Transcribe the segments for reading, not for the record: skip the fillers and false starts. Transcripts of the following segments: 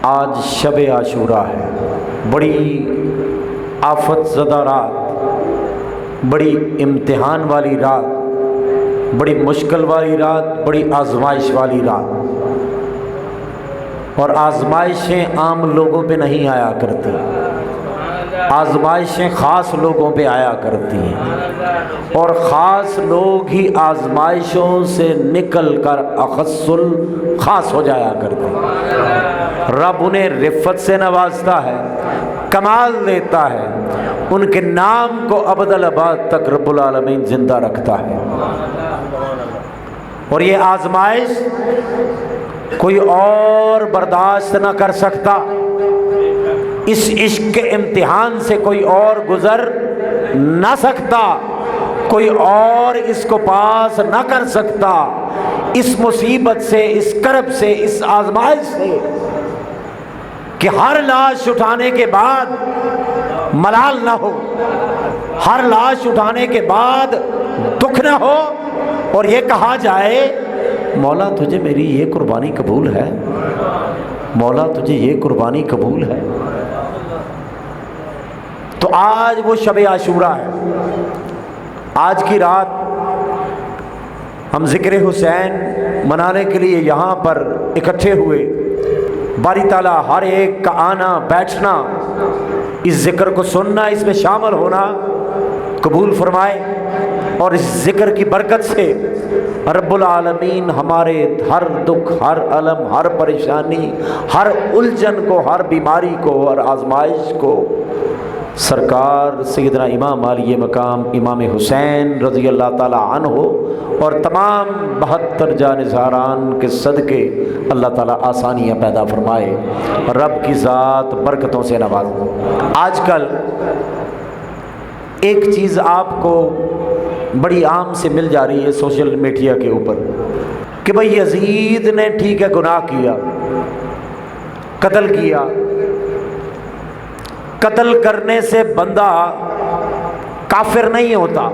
آج شب عاشورہ ہے، بڑی آفت زدہ رات، بڑی امتحان والی رات، بڑی مشکل والی رات، بڑی آزمائش والی رات۔ اور آزمائشیں عام لوگوں پہ نہیں آیا کرتی، آزمائشیں خاص لوگوں پہ آیا کرتی ہیں، اور خاص لوگ ہی آزمائشوں سے نکل کر اخص الخاص ہو جایا کرتے ہیں۔ رب انہیں رفت سے نوازتا ہے، کمال دیتا ہے، ان کے نام کو ابد الآباد تک رب العالمین زندہ رکھتا ہے۔ اور یہ آزمائش کوئی اور برداشت نہ کر سکتا، اس عشق کے امتحان سے کوئی اور گزر نہ سکتا، کوئی اور اس کو پاس نہ کر سکتا، اس مصیبت سے، اس کرب سے، اس آزمائش سے کہ ہر لاش اٹھانے کے بعد ملال نہ ہو، ہر لاش اٹھانے کے بعد دکھ نہ ہو، اور یہ کہا جائے مولا تجھے میری یہ قربانی قبول ہے، مولا تجھے یہ قربانی قبول ہے۔ تو آج وہ شب عاشورہ ہے، آج کی رات ہم ذکر حسین منانے کے لیے یہاں پر اکٹھے ہوئے۔ باری تعالیٰ ہر ایک کا آنا، بیٹھنا، اس ذکر کو سننا، اس میں شامل ہونا قبول فرمائے، اور اس ذکر کی برکت سے رب العالمین ہمارے ہر دکھ، ہر الم، ہر پریشانی، ہر الجھن کو، ہر بیماری کو، ہر آزمائش کو سرکار سیدنا امام عالی مقام امام حسین رضی اللہ تعالی عنہ اور تمام 72 جانثاران کے صدقے اللہ تعالیٰ آسانیاں پیدا فرمائے، رب کی ذات برکتوں سے نوازے۔ آج کل ایک چیز آپ کو بڑی عام سے مل جا رہی ہے سوشل میڈیا کے اوپر کہ بھئی یزید نے ٹھیک ہے گناہ کیا، قتل کیا، قتل کرنے سے بندہ کافر نہیں ہوتا،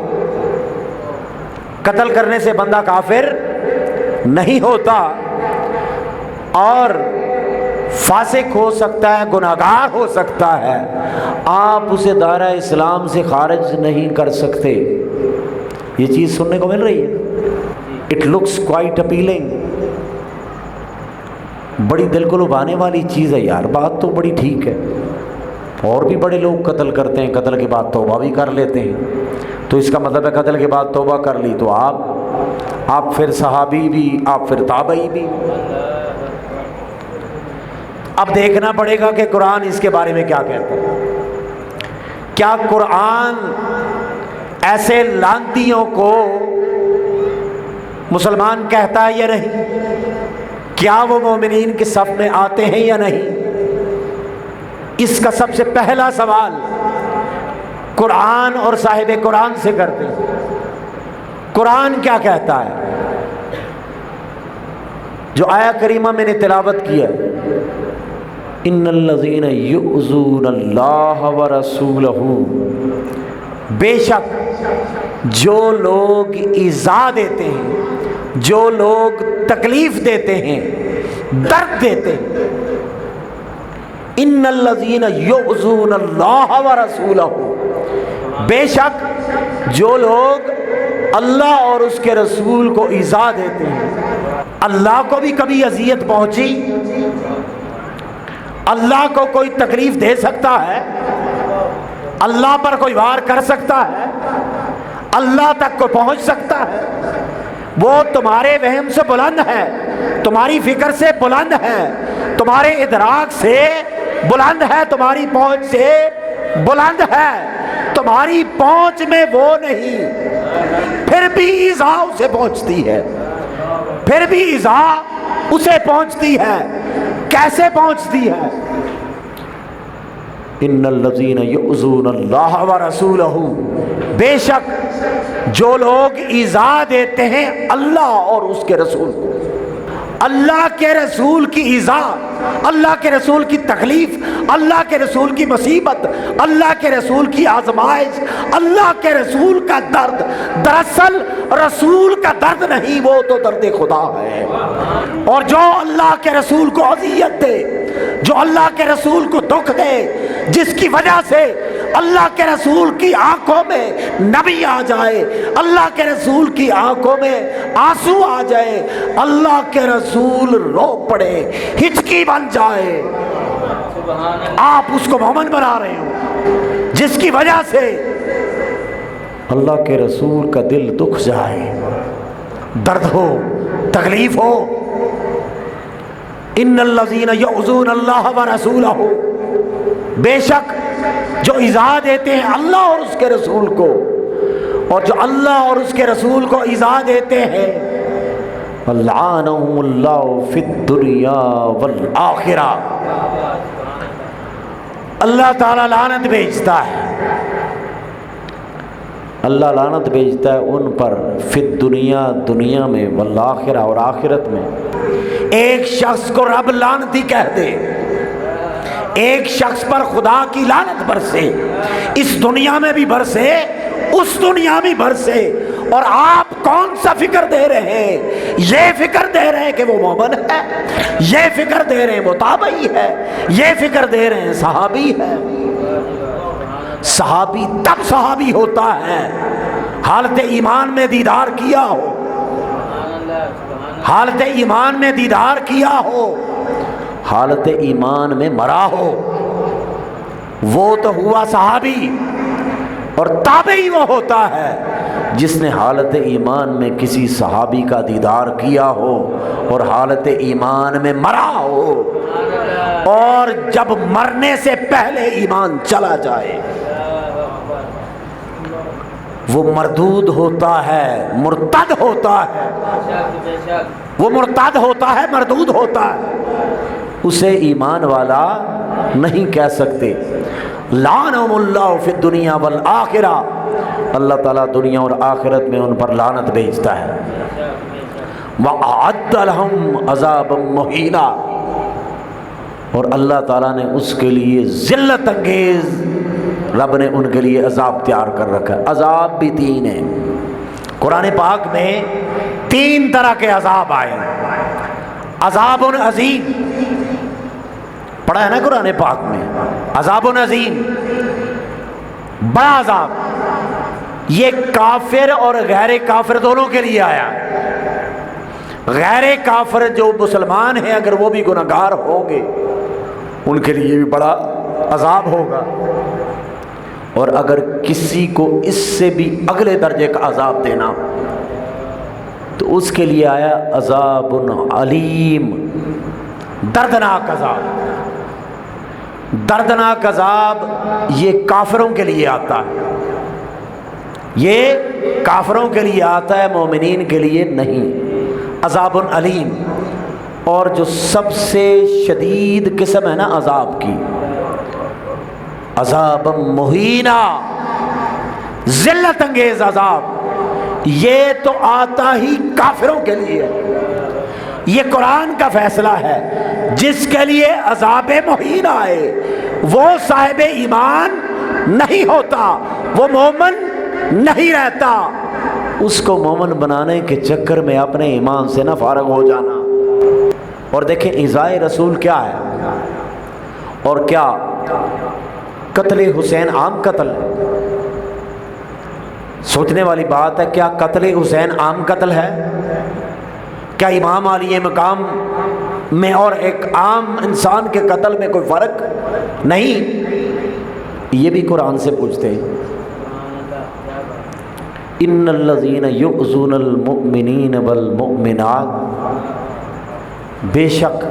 قتل کرنے سے بندہ کافر نہیں ہوتا، اور فاسق ہو سکتا ہے، گناہگار ہو سکتا ہے، آپ اسے دائرہ اسلام سے خارج نہیں کر سکتے۔ یہ چیز سننے کو مل رہی ہے۔ اٹ لکس کوائٹ اپیلنگ، بڑی دل کو لبھانے والی چیز ہے یار، بات تو بڑی ٹھیک ہے، اور بھی بڑے لوگ قتل کرتے ہیں، قتل کے بعد توبہ بھی کر لیتے ہیں، تو اس کا مطلب ہے قتل کے بعد توبہ کر لی تو آپ پھر صحابی بھی، آپ پھر تابعی بھی۔ اب دیکھنا پڑے گا کہ قرآن اس کے بارے میں کیا کہتا ہے۔ کیا قرآن ایسے لعنتیوں کو مسلمان کہتا ہے یا نہیں؟ کیا وہ مومنین کے صف میں آتے ہیں یا نہیں؟ اس کا سب سے پہلا سوال قرآن اور صاحب قرآن سے کرتے ہیں۔ قرآن کیا کہتا ہے؟ جو آیہ کریمہ میں نے تلاوت کیا، ان الذین یؤذون اللہ ورسولہ، بے شک جو لوگ ایذا دیتے ہیں، جو لوگ تکلیف دیتے ہیں، درد دیتے ہیں، ان الذین یؤذون اللہ ورسولہ، بے شک جو لوگ اللہ اور اس کے رسول کو ایذا دیتے ہیں۔ اللہ کو بھی کبھی اذیت پہنچی؟ اللہ کو کوئی تکلیف دے سکتا ہے؟ اللہ پر کوئی وار کر سکتا ہے؟ اللہ تک کو پہنچ سکتا ہے؟ وہ تمہارے وہم سے بلند ہے، تمہاری فکر سے بلند ہے، تمہارے ادراک سے بلند ہے، تمہاری پہنچ سے بلند ہے، تمہاری پہنچ میں وہ نہیں، پھر بھی ایذا اسے پہنچتی ہے، پھر بھی ایذا اسے پہنچتی ہے۔ کیسے پہنچتی ہے؟ ان الذین یؤذون اللہ ورسولہ، بے شک جو لوگ ایذا دیتے ہیں اللہ اور اس کے رسول کو، اللہ کے رسول کی ایذا، اللہ کے رسول کی تکلیف، اللہ کے رسول کی مصیبت، اللہ کے رسول کی آزمائش، اللہ کے رسول کا درد، دراصل رسول کا درد نہیں، وہ تو درد خدا ہے۔ اور جو اللہ کے رسول کو اذیت دے، جو اللہ کے رسول کو دکھ دے، جس کی وجہ سے اللہ کے رسول کی آنکھوں میں نمی آ جائے، اللہ کے رسول کی آنکھوں میں آنسو آ جائے، اللہ کے رسول رو پڑے، ہچکی بن جائے، آپ اس کو مومن بنا رہے ہو، جس کی وجہ سے اللہ کے رسول کا دل دکھ جائے، درد ہو، تکلیف ہو۔ ان الذین یؤذون اللہ ورسولہ، بے شک جو ایذا دیتے ہیں اللہ اور اس کے رسول کو، اور جو اللہ اور اس کے رسول کو ایذا دیتے ہیں، لعنہم اللہ فی الدنیا والآخرہ، اللہ تعالیٰ لعنت بھیجتا ہے، اللہ لعنت بھیجتا ہے ان پر، فی الدنیا، دنیا میں، والآخرہ، اور آخرت میں۔ ایک شخص کو رب لعنتی کہہ دے، ایک شخص پر خدا کی لعنت برسے، اس دنیا میں بھی برسے، اس دنیا میں برسے، اور آپ کون سا فکر دے رہے ہیں؟ یہ فکر دے رہے ہیں کہ وہ مومن ہے، یہ فکر دے رہے ہیں وہ تابعی ہے، یہ فکر دے رہے ہیں صحابی ہے۔ صحابی تب صحابی ہوتا ہے حالت ایمان میں دیدار کیا ہو، حالت ایمان میں دیدار کیا ہو، حالت ایمان میں مرا ہو، وہ تو ہوا صحابی، اور تابعی وہ ہوتا ہے جس نے حالت ایمان میں کسی صحابی کا دیدار کیا ہو اور حالت ایمان میں مرا ہو، اور جب مرنے سے پہلے ایمان چلا جائے وہ مردود ہوتا ہے، مرتد ہوتا ہے، وہ مرتد ہوتا ہے، مردود ہوتا ہے، اسے ایمان والا نہیں کہہ سکتے۔ لعنہم اللہ فی الدنیا والآخرہ، اللہ تعالیٰ دنیا اور آخرت میں ان پر لعنت بھیجتا ہے۔ وَأَعَدَّ لَهُمْ عَذَابًا مُهِينًا، اور اللہ تعالیٰ نے اس کے لیے ذلت انگیز، رب نے ان کے لیے عذاب تیار کر رکھا ہے۔ عذاب بھی تین ہیں، قرآن پاک میں تین طرح کے عذاب آئے ہیں۔ عذاب عظیم پڑھا ہے نا قرآن پاک میں، عذاب عظیم، بڑا عذاب، یہ کافر اور غیر کافر دونوں کے لیے آیا۔ غیر کافر جو مسلمان ہیں اگر وہ بھی گناہگار ہوں گے ان کے لیے بھی بڑا عذاب ہوگا، اور اگر کسی کو اس سے بھی اگلے درجے کا عذاب دینا تو اس کے لیے آیا عذاب علیم، دردناک عذاب۔ دردناک عذاب یہ کافروں کے لیے آتا ہے، یہ کافروں کے لیے آتا ہے، مومنین کے لیے نہیں۔ عذاب علیم، اور جو سب سے شدید قسم ہے نا عذاب کی، عذاب مہینہ، ذلت انگیز عذاب، یہ تو آتا ہی کافروں کے لیے۔ یہ قرآن کا فیصلہ ہے، جس کے لیے عذاب مہین آئے وہ صاحب ایمان نہیں ہوتا، وہ مومن نہیں رہتا۔ اس کو مومن بنانے کے چکر میں اپنے ایمان سے نہ فارغ ہو جانا۔ اور دیکھیں ایذائے رسول کیا ہے، اور کیا قتل حسین عام قتل؟ سوچنے والی بات ہے، کیا قتل حسین عام قتل ہے؟ کیا امام علی مقام میں اور ایک عام انسان کے قتل میں کوئی فرق نہیں؟ یہ بھی قرآن سے پوچھتے ہیں۔ ان الذین یؤذون المؤمنین والمؤمنات، بے شک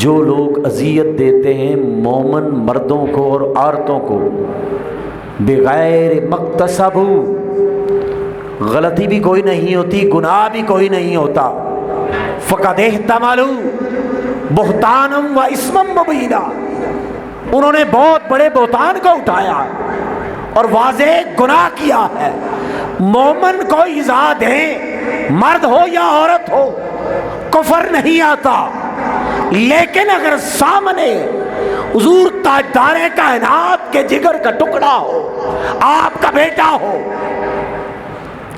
جو لوگ اذیت دیتے ہیں مومن مردوں کو اور عورتوں کو، بغیر مقتصب، غلطی بھی کوئی نہیں ہوتی، گناہ بھی کوئی نہیں ہوتا، فقد احتملوا بہتانا و اسما مبینا، انہوں نے بہت بڑے بہتان کو اٹھایا اور واضح گناہ کیا ہے۔ مومن کو ایذا دیں، مرد ہو یا عورت ہو، کفر نہیں آتا، لیکن اگر سامنے حضور تاجدار کائنات کے جگر کا ٹکڑا ہو، آپ کا بیٹا ہو،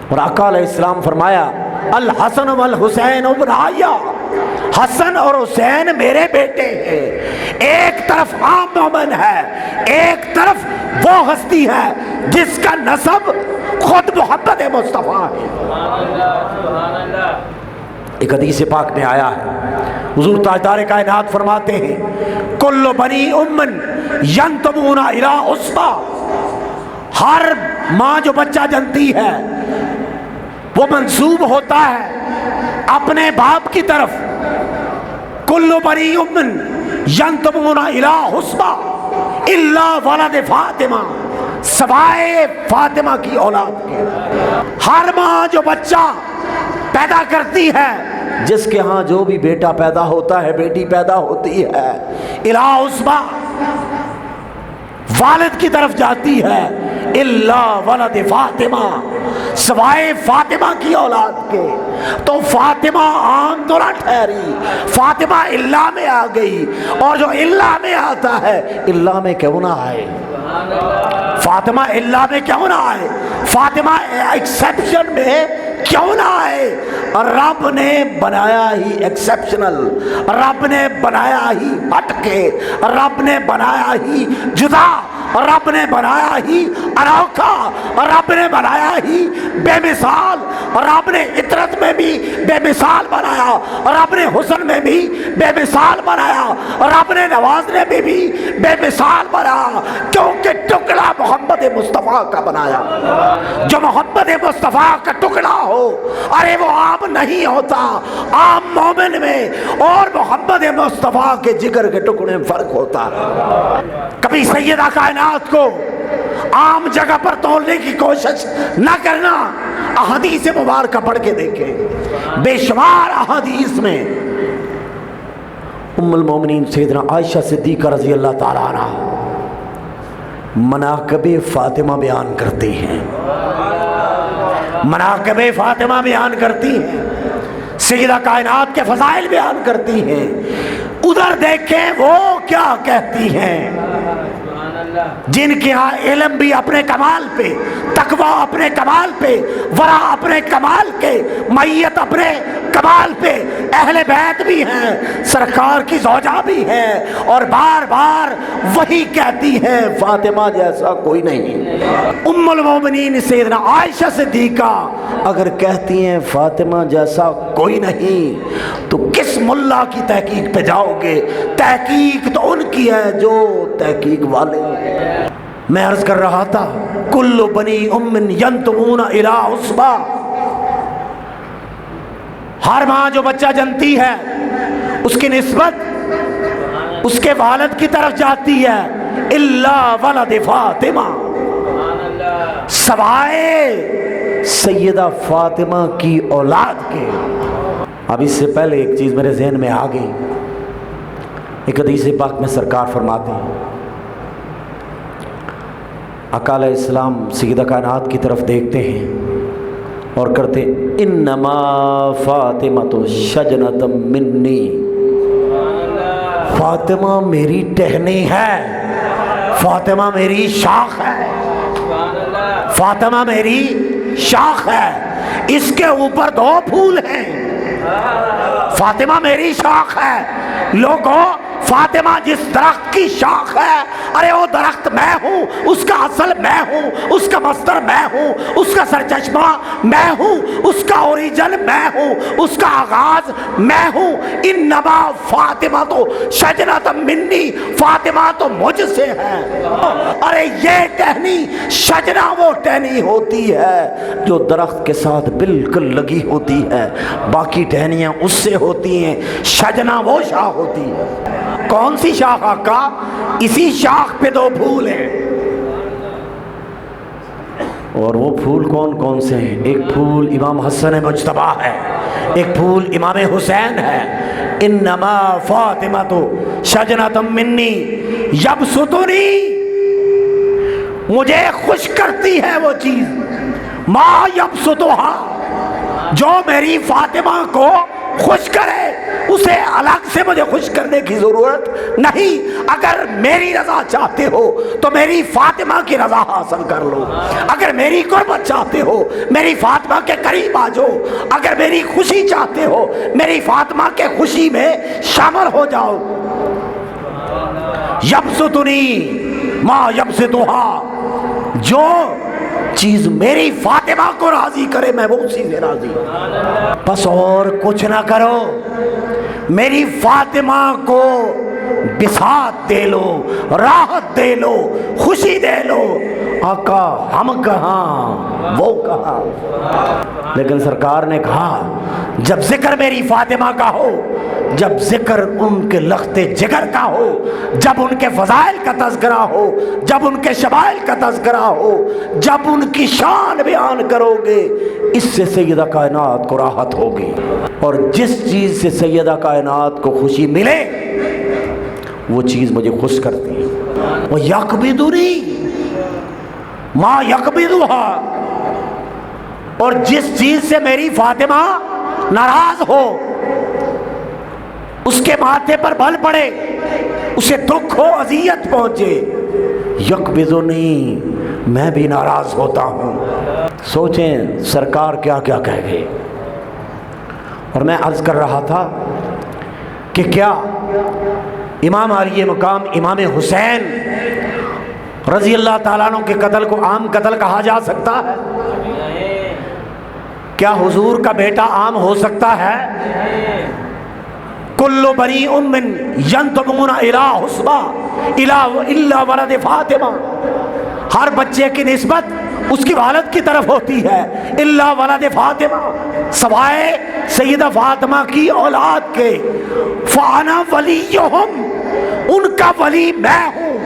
اور آقا علیہ السلام فرمایا الحسن والحسین ابنایا، حسن اور حسین میرے بیٹے ہیں۔ ایک طرف عام مومن ہے، ایک طرف وہ ہستی ہے جس کا نسب خود محمد مصطفیٰ ہے۔ ایک حدیث پاک میں آیا ہے، حضور تاجدار کائنات فرماتے ہیں کل بنی امن ینتمون الی عصبہ، ہر ماں جو بچہ جنتی ہے وہ منسوب ہوتا ہے اپنے باپ کی طرف۔ کل بنی امن ینتمون الی عصبہ الا ولد فاطمہ، سوائے فاطمہ کی اولاد کے۔ ہر ماں جو بچہ پیدا کرتی ہے، جس کے ہاں جو بھی بیٹا پیدا ہوتا ہے، بیٹی پیدا ہوتی ہے، الی عصبہ، والد کی طرف جاتی ہے، الا ولد فاطمہ، سوائے فاطمہ کی اولاد کے۔ تو فاطمہ عام تو نہ ٹھہری، فاطمہ الا میں آ گئی، اور جو الا میں آتا ہے الا میں کیوں نہ آئے؟ فاطمہ الا میں کیوں نہ آئے؟ فاطمہ ایکسیپشن میں کیوں نہ آئے؟ رب نے بنایا ہی ایکسیپشنل، رب نے بنایا ہی ہٹ کے، رب نے بنایا ہی جدا، رب نے بنایا ہی انوکھا، رب نے بنایا ہی بے مثال، رب نے عطرت میں بھی بے مثال بنایا، رب نے حسن میں بھی بے مثال بنایا، رب نے نوازنے میں بھی بے مثال بنایا، کیونکہ ٹکڑا محمد مصطفیٰ کا بنایا۔ جو محمد مصطفیٰ کا ٹکڑا ہو، ارے وہ عام نہیں ہوتا، عام مومن میں اور محمد مصطفیٰ کے جگر کے ٹکڑے میں فرق ہوتا ہے۔ کبھی سیدہ کائنات کو عام جگہ پر تولنے کی کوشش نہ کرنا، احادیث مبارکہ پڑھ کے دیکھیں، بے شمار احادیث میں ام المومنین سیدنا عائشہ صدیقہ رضی اللہ تعالیٰ عنہ مناقب فاطمہ بیان کرتی ہیں، مناقب فاطمہ بیان کرتی ہیں، سیدہ کائنات کے فضائل بیان کرتی ہیں۔ ادھر دیکھیں وہ کیا کہتی ہیں، جن کے ہاں علم بھی اپنے کمال پہ، تقویٰ اپنے کمال پہ، ورع اپنے کمال کے، میت اپنے کمال پہ، اہل بیت بھی ہیں، سرکار کی زوجہ بھی ہے، اور بار بار وہی کہتی ہیں فاطمہ جیسا کوئی نہیں۔ ام المومنین سیدنا عائشہ صدیقہ اگر کہتی ہیں فاطمہ جیسا کوئی نہیں، تو کس ملا کی تحقیق پہ جاؤ گے؟ تحقیق تو ان کی ہے جو تحقیق والے ہیں۔ میں عرض کر رہا تھا کل بنی امن ینتمون الی عصبہ، ہر ماں جو بچہ جنتی ہے اس کی نسبت اس کے والد کی طرف جاتی ہے، الا ولد فاطمہ، سوائے سیدہ فاطمہ کی اولاد کے۔ اب اس سے پہلے ایک چیز میرے ذہن میں آ گئی، ایک حدیث پاک میں سرکار فرماتے ہیں، آقا علیہ السلام سیدہ کائنات کی طرف دیکھتے ہیں اور کرتے انما فاطمۃ شجنۃ منی، فاطمہ میری ٹہنی ہے، فاطمہ میری شاخ ہے، فاطمہ میری شاخ ہے، اس کے اوپر 2 پھول ہیں، فاطمہ میری شاخ ہے۔ لوگوں، فاطمہ جس درخت کی شاخ ہے، ارے وہ درخت میں ہوں، اس کا اصل میں ہوں، اس کا مصدر میں ہوں، اس کا سرچشمہ میں ہوں، اس کا اوریجن میں ہوں، اس کا آغاز میں ہوں۔ انما فاطمہ تو شجرۃ منی، فاطمہ تو مجھ سے ہے۔ ارے یہ ٹہنی، شجرہ وہ ٹہنی ہوتی ہے جو درخت کے ساتھ بالکل لگی ہوتی ہے، باقی ٹہنیاں اس سے ہوتی ہیں، شجرہ وہ شاخ ہوتی ہے۔ کون سی شاخ آقا؟ اسی شاخ پہ 2 پھول ہیں، اور وہ پھول کون کون سے ہیں؟ ایک پھول امام حسن مجتبی ہے، ایک پھول امام حسین ہے۔ انما فاطمۃ شجرۃ منی یبسطنی، مجھے خوش کرتی ہے وہ چیز، ما یبسطھا، جو میری فاطمہ کو خوش کرے اسے الگ سے مجھے خوش کرنے کی ضرورت نہیں. اگر میری رضا چاہتے ہو تو میری فاطمہ کی رضا حاصل کر لو. اگر میری قربت چاہتے ہو میری فاطمہ کے قریب آ جاؤ. اگر میری خوشی چاہتے ہو میری فاطمہ کے خوشی میں شامل ہو جاؤ. یبسطنی ما یبسطھا، جو چیز میری فاطمہ کو راضی کرے میں وہ اسی سے راضی ہوں. بس اور کچھ نہ کرو، میری فاطمہ کو بساط دے لو، راحت دے لو، خوشی دے لو. آقا ہم کہاں وہ کہاں. لیکن سرکار نے کہا جب ذکر میری فاطمہ کا ہو، جب ذکر ان کے لخت جگر کا ہو، جب ان کے فضائل کا تذکرہ ہو، جب ان کے شمائل کا تذکرہ ہو، جب ان کی شان بیان کرو گے، اس سے سیدہ کائنات کو راحت ہوگی. اور جس چیز سے سیدہ کائنات کو خوشی ملے وہ چیز مجھے خوش کرتی ہے. وہ یقبضنی ما یقبضھا، اور جس چیز سے میری فاطمہ ناراض ہو، اس کے ماتھے پر بل پڑے، اسے دکھ ہو، اذیت پہنچے، یقبضنی میں بھی ناراض ہوتا ہوں. سوچیں سرکار کیا کیا کہہ گئے. اور میں عرض کر رہا تھا کہ کیا امام عالی مقام امام حسین رضی اللہ تعالیٰ عنہ کے قتل کو عام قتل کہا جا سکتا ہے؟ کیا حضور کا بیٹا عام ہو سکتا ہے؟ کل بریء من ینتمون الی حسبہ الا ولد فاطمہ، ہر بچے کی نسبت اس کی والد کی طرف ہوتی ہے، الا ولد فاطمہ، سوائے سیدہ فاطمہ کی اولاد کے. فانا ولیہم، ان کا ولی میں ہوں،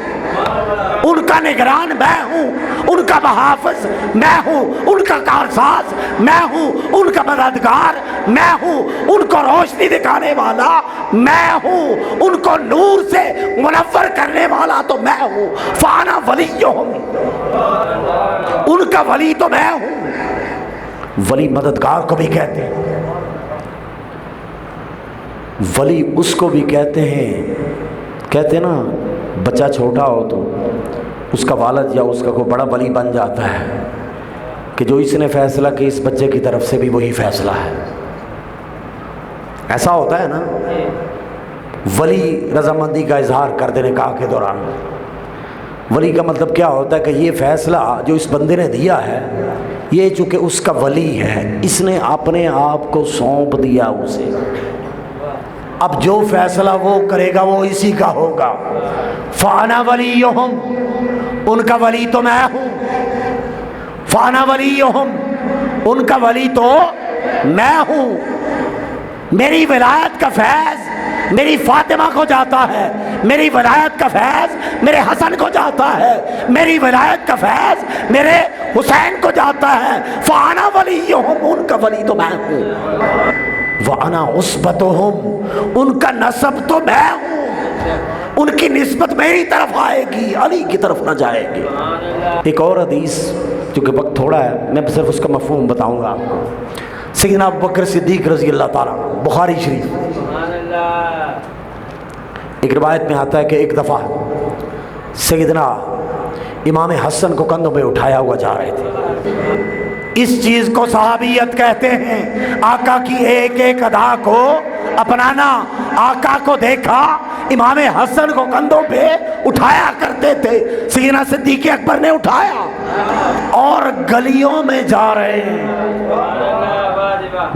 ان کا نگران میں ہوں، ان کا محافظ میں ہوں، ان کا کارساز میں ہوں، ان کا مددگار میں ہوں، ان کو روشنی دکھانے والا میں ہوں، ان کو نور سے منور کرنے والا تو میں ہوں. فانا ولیہم، ان کا ولی تو میں ہوں. ولی مددگار کو بھی کہتے ہیں، ولی اس کو بھی کہتے ہیں نا بچہ چھوٹا ہو تو اس کا والد یا اس کا کوئی بڑا ولی بن جاتا ہے کہ جو اس نے فیصلہ کہ اس بچے کی طرف سے بھی وہی فیصلہ ہے. ایسا ہوتا ہے نا، ولی رضامندی کا اظہار کر دے نکاح کے دوران. ولی کا مطلب کیا ہوتا ہے کہ یہ فیصلہ جو اس بندے نے دیا ہے، یہ چونکہ اس کا ولی ہے، اس نے اپنے آپ کو سونپ دیا اسے، اب جو فیصلہ وہ کرے گا وہ اسی کا ہوگا. فانا ولیہم، ان کا ولی تو میں ہوں. فانا ولیہم، ان کا ولی تو میں ہوں. میری ولایت کا فیض میری فاطمہ کو جاتا ہے، میری ولایت کا فیض میرے حسن کو جاتا ہے، میری ولایت کا فیض میرے حسین کو جاتا ہے. فانا ولیہم، ان کا ولی تو میں ہوں. وَأَنَا عُصْبَتُهُمْ، ان کا نسب تو میں ہوں، ان کی نسبت میری طرف آئے گی، علی کی طرف نہ جائے گی. ایک اور حدیث، چونکہ وقت تھوڑا ہے میں صرف اس کا مفہوم بتاؤں گا. سیدنا ابوبکر صدیق رضی اللہ تعالیٰ، بخاری شریف، ایک روایت میں آتا ہے کہ ایک دفعہ سیدنا امام حسن کو کندھوں میں اٹھایا ہوا جا رہے تھے. اس چیز کو صحابیت کہتے ہیں، آقا کی ایک ایک ادا کو اپنانا. آقا کو دیکھا امام حسن کو کندھوں پہ اٹھایا کرتے تھے، سیدنا صدیق اکبر نے اٹھایا اور گلیوں میں جا رہے ہیں،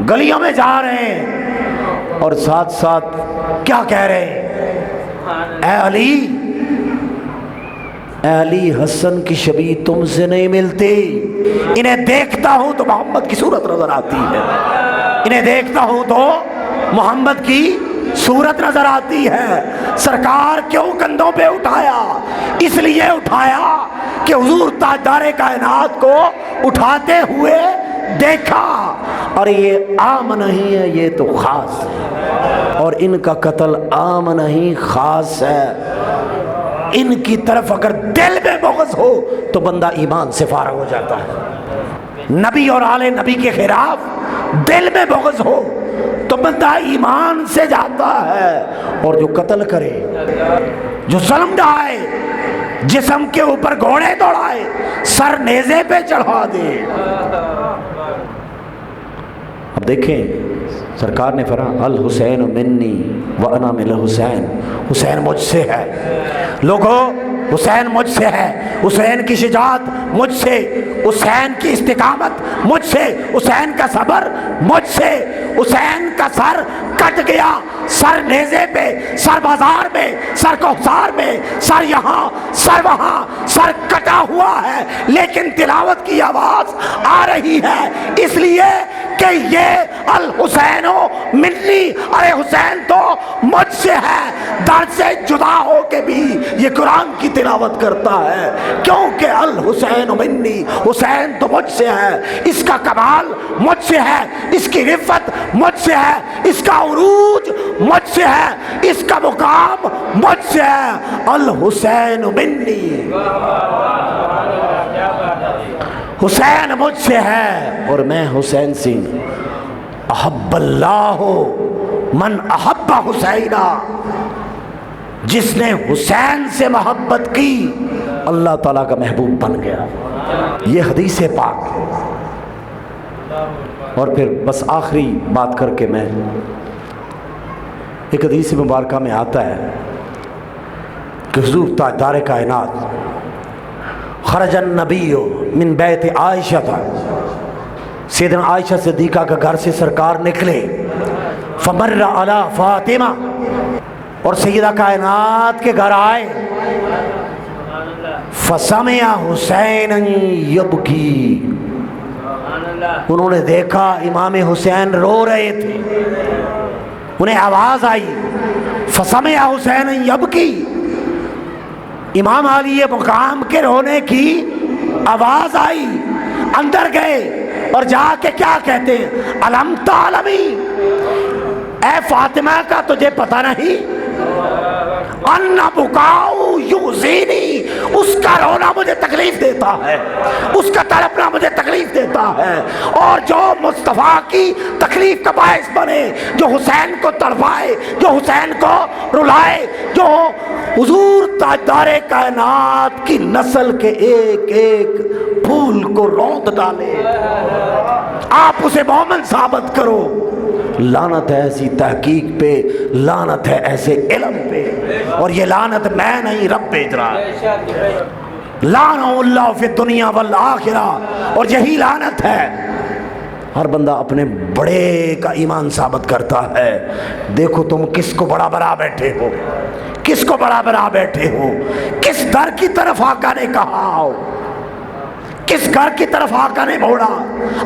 گلیوں میں جا رہے ہیں اور ساتھ ساتھ کیا کہہ رہے ہیں؟ اے علی، اے علی، حسن کی شبیہ تم سے نہیں ملتی. انہیں دیکھتا ہوں تو محمد کی صورت نظر آتی ہے، انہیں دیکھتا ہوں تو محمد کی صورت نظر آتی ہے. سرکار کیوں کندھوں پہ اٹھایا؟ اس لیے اٹھایا کہ حضور تاجدار کائنات کو اٹھاتے ہوئے دیکھا، اور یہ عام نہیں ہے، یہ تو خاص ہے، اور ان کا قتل عام نہیں خاص ہے. ان کی طرف اگر دل میں بغض ہو تو بندہ ایمان سے فارغ ہو جاتا ہے. نبی اور آل نبی کے خلاف دل میں بغض ہو تو بندہ ایمان سے جاتا ہے. اور جو قتل کرے، جو ظلم ڈھائے، جسم کے اوپر گھوڑے دوڑائے، سر نیزے پہ چڑھا دے. اب دیکھیں سرکار نے فرمایا الحسین منی وانا من الحسین، حسین مجھ سے ہے. لوگوں حسین مجھ سے ہے، حسین کی شجاعت مجھ سے، حسین کی استقامت مجھ سے، حسین کا صبر مجھ سے. حسین کا سر کٹ گیا، سر نیزے پہ، سر بازار میں، سر کوثر میں، سر یہاں، سر وہاں، سر کٹا ہوا ہے، لیکن تلاوت کی آواز آ رہی ہے، اس لیے کہ یہ الحسین منی، ارے حسین تو مجھ سے ہے. درد سے جدا ہو کے بھی یہ قرآن کی تلاوت کرتا ہے، کیونکہ الحسین منی، حسین تو مجھ سے ہے، اس کا کمال مجھ سے ہے، اس کی رفت مجھ سے ہے، اس کا عروج مجھ سے ہے، اس کا مقام مجھ سے ہے. الحسین منی، حسین مجھ سے ہے اور میں حسین سے. احب اللہ من احب حسینا، جس نے حسین سے محبت کی اللہ تعالیٰ کا محبوب بن گیا. یہ حدیث پاک. اور پھر بس آخری بات کر کے میں، ایک حدیث مبارکہ میں آتا ہے کہ حضور تاجدار کائنات خرج النبی من بیت عائشہ تھا، سیدنا عائشہ صدیقہ کا گھر سے سرکار نکلے. فمر علی فاطمہ، اور سیدہ کائنات کے گھر آئے. فسمع حسین یبکی، انہوں نے دیکھا امام حسین رو رہے تھے، انہیں آواز آئی. فسمع حسین یبکی، امام علی مقام کے رونے کی آواز آئی. اندر گئے اور جا کے کیا کہتے ہیں، الم تعلمی، اے فاطمہ کا تجھے پتہ نہیں، ان بکاؤ یؤذینی، اس کا رونا مجھے تکلیف دیتا ہے، اس کا تڑپنا مجھے تکلیف دیتا ہے. اور جو مصطفیٰ کی تکلیف کا باعث بنے، جو حسین کو تڑپائے، جو حسین کو رلائے، جو حضور تاجدار کائنات کی نسل کے ایک ایک پھول کو روند ڈالے، آپ اسے مومن ثابت کرو. لعنت ہے ایسی تحقیق پہ، لعنت ہے ایسے علم پہ، اور یہ لعنت میں نہیں رب بھیج رہا ہے. لعنہ اللہ فی الدنیا والآخرہ، اور یہی لعنت ہے. ہر بندہ اپنے بڑے کا ایمان ثابت کرتا ہے. دیکھو تم کس کو بڑا بنا بیٹھے ہو، کس کو بڑا بنا بیٹھے ہو، کس در کی طرف آقا نے کہا ہو، کس گھر کی طرف آقا نے موڑا،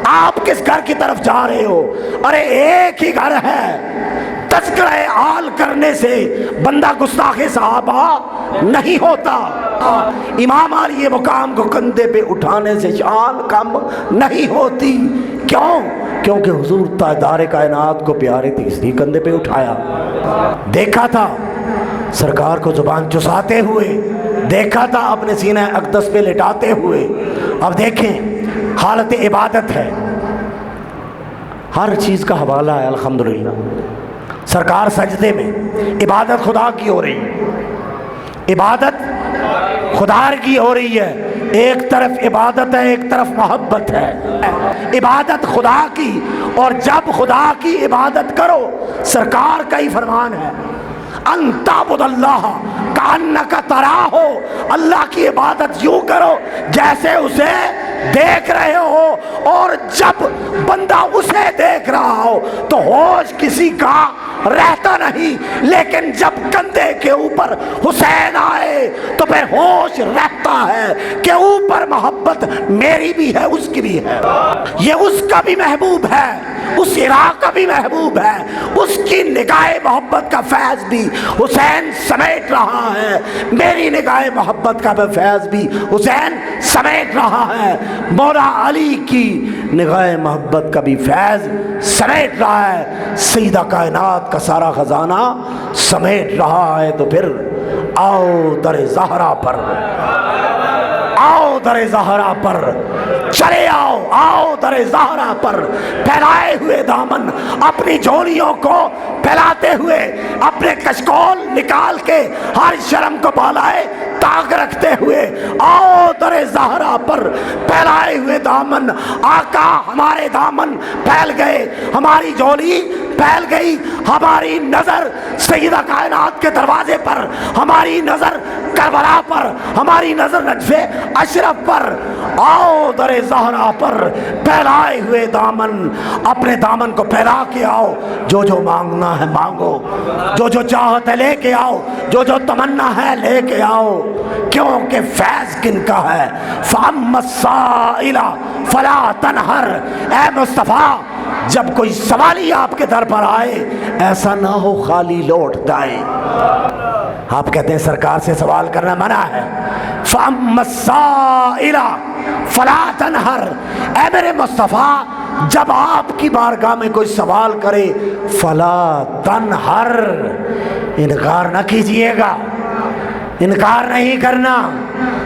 آپ کس گھر کی طرف جا رہے ہو. ارے ایک ہی گھر ہے، تذکرہ آل کرنے سے بندہ گستاخ صحابہ نہیں ہوتا. امام علی مقام کو کندھے پہ اٹھانے سے شان کم نہیں ہوتی. کیوں؟ کیونکہ حضور تاجدار کائنات کو پیارے تھے، اس لیے کندھے پہ اٹھایا. دیکھا تھا سرکار کو زبان چساتے ہوئے، دیکھا تھا اپنے سینہ اقدس پہ لٹاتے ہوئے. اب دیکھیں حالت عبادت ہے، ہر چیز کا حوالہ ہے. الحمدللہ سرکار سجدے میں، عبادت خدا کی ہو رہی ہے، عبادت خدا کی ہو رہی ہے. ایک طرف عبادت ہے، ایک طرف محبت ہے. عبادت خدا کی، اور جب خدا کی عبادت کرو، سرکار کا ہی فرمان ہے ان تعبد اللہ کأنک تراہ، اللہ کی عبادت یوں کرو جیسے اسے دیکھ رہے ہو. اور جب بندہ اسے دیکھ رہا ہو تو ہوش کسی کا رہتا نہیں، لیکن جب کندھے کے اوپر حسین آئے تو پھر ہوش رہتا ہے کہ اوپر محبت میری بھی ہے، اس کی بھی ہے. یہ اس کا بھی محبوب ہے، اس عراق کا بھی محبوب ہے، اس کی نگاہ محبت کا فیض بھی حسین سمیٹ رہا ہے، میری نگاہ محبت کا فیض بھی حسین سمیٹ رہا ہے، مولا علی کی نگاہ محبت کا بھی فیض سمیٹ رہا ہے، سیدہ کائنات کا سارا خزانہ سمیٹ رہا ہے. تو پھر آؤ در زہرا پر، آؤ در زہرا پر چلے آؤ آؤ در زہرا پر پھیلائے ہوئے دامن، اپنی جھولیوں کو پھیلاتے ہوئے، اپنے کشکول نکال کے ہر شرم کو بالائے طاق رکھتے ہوئے آؤ در زہرا پر پھیلائے ہوئے دامن۔ آقا ہمارے دامن پھیل گئے، ہماری جھولی پھیل گئی، ہماری نظر سیدہ کائنات کے دروازے پر، ہماری نظر کربلا پر، ہماری نظر نجف اشرف پر، آؤ در زہرا پر پھیلائے ہوئے دامن، اپنے دامن کو پھیلا کے آؤ، جو جو مانگنا ہے مانگو، جو جو چاہت ہے لے کے آؤ، جو جو تمنا ہے لے کے آؤ، کیونکہ فیض کن کا ہے؟ فَأَمَّا السَّائِلَ فَلَا تَنْهَرْ۔ اے مصطفیٰ جب کوئی سوالی آپ کے در پر آئے ایسا نہ ہو خالی لوٹ جائے۔ آپ کہتے ہیں سرکار سے سوال کرنا منع ہے، فَأَمَّا السَّائِلَ فَلَا تَنْهَرْ۔ اے میرے مصطفیٰ جب آپ کی بارگاہ میں کوئی سوال کرے فَلَا تَنْهَرْ، انکار نہ کیجئے گا، انکار نہیں کرنا۔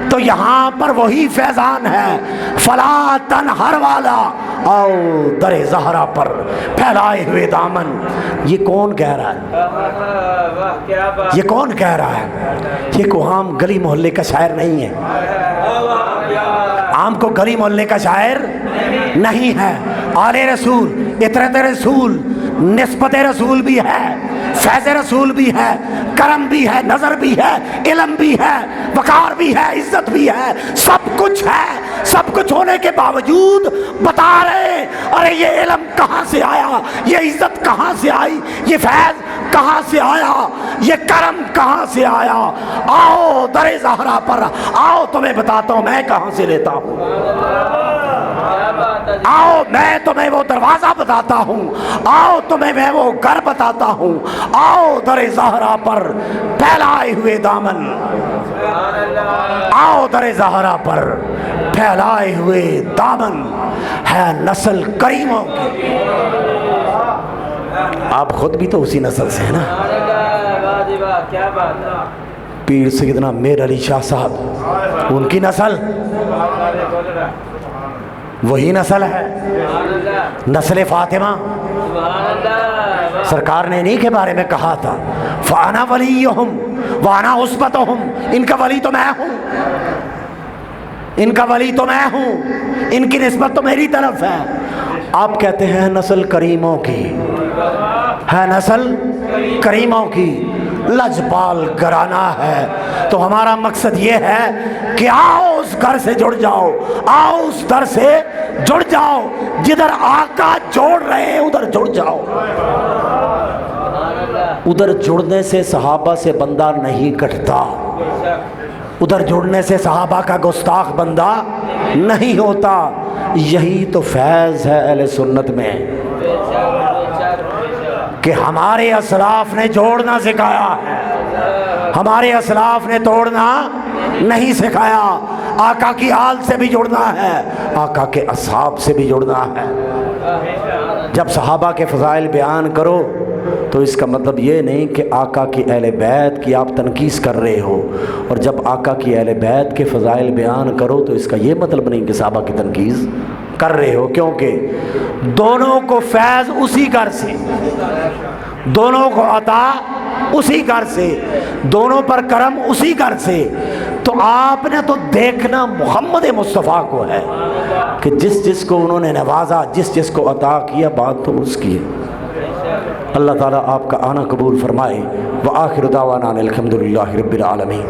تو یہاں پر وہی فیضان ہے، فلا تنہر والا، آؤ در زہرا پر پھیلائے ہوئے دامن۔ یہ کون کہہ رہا ہے؟ یہ کون کہہ رہا ہے؟ یہ کوئی عام گلی محلے کا شاعر نہیں ہے، عام کو گلی محلے کا شاعر نہیں ہے۔ آل رسول، اطرت رسول، نسبت رسول بھی ہے، فیض رسول بھی ہے، کرم بھی ہے، نظر بھی ہے، علم بھی ہے، وقار بھی ہے، عزت بھی ہے، سب کچھ ہے۔ سب کچھ ہونے کے باوجود بتا رہے ارے یہ علم کہاں سے آیا، یہ عزت کہاں سے آئی، یہ فیض کہاں سے آیا، یہ کرم کہاں سے آیا؟ آؤ در زہرا پر، آؤ تمہیں بتاتا ہوں میں کہاں سے لیتا ہوں، آؤ میں تمہیں وہ دروازہ بتاتا ہوں، آؤ تمہیں میں وہ گھر بتاتا ہوں، آؤ در زہرا پر پھیلائے ہوئے دامن، آؤ در زہرا پر پھیلائے ہوئے دامن، ہے نسل کریموں کی۔ آپ خود بھی تو اسی نسل سے ہیں نا، پیر سیدنا میر علی شاہ صاحب، ان کی نسل وہی نسل ہے، نسل فاطمہ۔ سرکار نے انہی کے بارے میں کہا تھا فَأَنَا وَلِيُّهُمْ وَأَنَا عُصْبَتُهُمْ، ان کا ولی تو میں ہوں، ان کا ولی تو میں ہوں، ان کی نسبت تو میری طرف ہے۔ آپ کہتے ہیں نسل کریموں کی ہے، نسل کریموں کی، لجپال گھرانہ ہے۔ تو ہمارا مقصد یہ ہے کہ آؤ اس گھر سے جڑ جاؤ، آؤ اس در سے جڑ جاؤ، جدھر آقا جوڑ رہے ہیں ادھر جڑ جاؤ۔ ادھر جڑنے سے صحابہ سے بندہ نہیں کٹتا، ادھر جڑنے سے صحابہ کا گستاخ بندہ نہیں ہوتا۔ یہی تو فیض ہے اہل سنت میں کہ ہمارے اسلاف نے جوڑنا سکھایا ہے، ہمارے اسلاف نے توڑنا نہیں سکھایا۔ آقا کی آل سے بھی جڑنا ہے، آقا کے اصحاب سے بھی جڑنا ہے۔ جب صحابہ کے فضائل بیان کرو تو اس کا مطلب یہ نہیں کہ آقا کی اہل بیت کی آپ تنقیص کر رہے ہو، اور جب آقا کی اہل بیت کے فضائل بیان کرو تو اس کا یہ مطلب نہیں کہ صحابہ کی تنقیص کر رہے ہو، کیونکہ دونوں کو فیض اسی گھر سے، دونوں کو عطا اسی گھر سے، دونوں پر کرم اسی گھر سے۔ تو آپ نے تو دیکھنا محمد مصطفیٰ کو ہے کہ جس جس کو انہوں نے نوازا، جس جس کو عطا کیا، بات تو اس کی ہے۔ اللہ تعالیٰ آپ کا آنا قبول فرمائے۔ وآخر دعوانا الحمدللہ رب العالمین۔